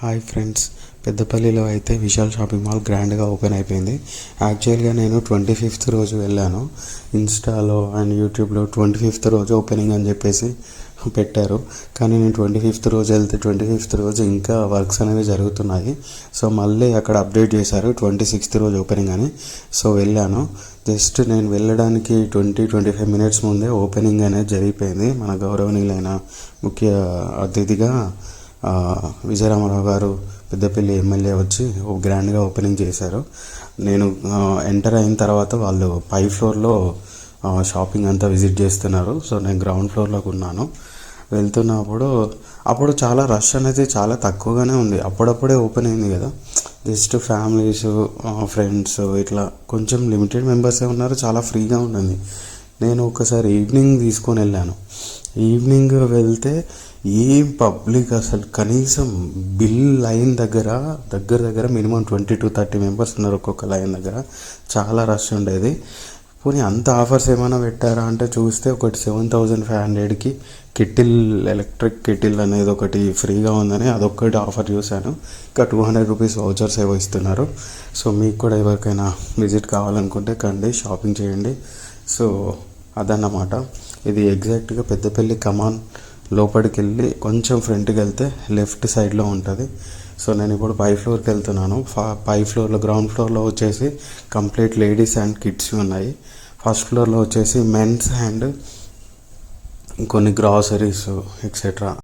Hi friends, పెద్దపల్లిలో అయితే Vishal shopping mall గ్రాండ్గా ఓపెన్ అయిపోయింది. యాక్చువల్గా నేను 25th రోజు వెళ్ళాను. ఇన్స్టాలో అండ్ యూట్యూబ్లో 25th రోజు ఓపెనింగ్ అని చెప్పేసి పెట్టారు. కానీ నేను 25th రోజు వెళ్తే 25th రోజు ఇంకా వర్క్స్ అనేవి జరుగుతున్నాయి. సో మళ్ళీ అక్కడ అప్డేట్ చేశారు 26th రోజు ఓపెనింగ్ అని. సో వెళ్ళాను. జస్ట్ నేను వెళ్ళడానికి 20-25 minutes ముందే ఓపెనింగ్ అనేది జరిగిపోయింది. మన గౌరవనీయులైన ముఖ్య అతిథిగా విజయరామారావు గారు పెద్దపల్లి ఎమ్మెల్యే వచ్చి గ్రాండ్గా ఓపెనింగ్ చేశారు. నేను ఎంటర్ అయిన తర్వాత వాళ్ళు పై ఫ్లోర్లో షాపింగ్ అంతా విజిట్ చేస్తున్నారు. సో నేను గ్రౌండ్ ఫ్లోర్లోకి ఉన్నాను. అప్పుడు చాలా రష్ అనేది చాలా తక్కువగానే ఉంది. అప్పుడప్పుడే ఓపెన్ అయింది కదా, జస్ట్ ఫ్యామిలీస్, ఫ్రెండ్స్ ఇట్లా కొంచెం లిమిటెడ్ మెంబర్సే ఉన్నారు. చాలా ఫ్రీగా ఉన్నది. నేను ఒకసారి ఈవినింగ్ తీసుకొని వెళ్ళాను. ఈవినింగ్ వెళ్తే ఏం పబ్లిక్ అసలు, కనీసం బిల్ లైన్ దగ్గర మినిమం 20-30 మెంబర్స్ ఉన్నారు ఒక్కొక్క లైన్ దగ్గర. చాలా రష్ ఉండేది. పోనీ అంత ఆఫర్స్ ఏమైనా పెట్టారా అంటే చూస్తే ఒకటి 7,500కి కెటిల్, ఎలక్ట్రిక్ కెటిల్ అనేది ఒకటి ఫ్రీగా ఉందని అదొక్కటి ఆఫర్ చూశాను. ఇంకా 200 రూపీస్ వౌచర్స్ ఏవో ఇస్తున్నారు. సో మీకు కూడా ఎవరికైనా విజిట్ కావాలనుకుంటే కండి, షాపింగ్ చేయండి. సో అదన్నమాట. ఇది ఎగ్జాక్ట్గా పెద్దపల్లి కమాన్ లోపలికి వెళ్ళి కొంచెం ఫ్రంట్కి వెళ్తే లెఫ్ట్ సైడ్లో ఉంటుంది. సో నేను ఇప్పుడు పై ఫ్లోర్కి వెళ్తున్నాను. పై ఫ్లోర్లో, గ్రౌండ్ ఫ్లోర్లో వచ్చేసి కంప్లీట్ లేడీస్ అండ్ కిడ్స్ ఉన్నాయి. ఫస్ట్ ఫ్లోర్లో వచ్చేసి మెన్స్ అండ్ కొన్ని గ్రాసరీస్ ఎక్సెట్రా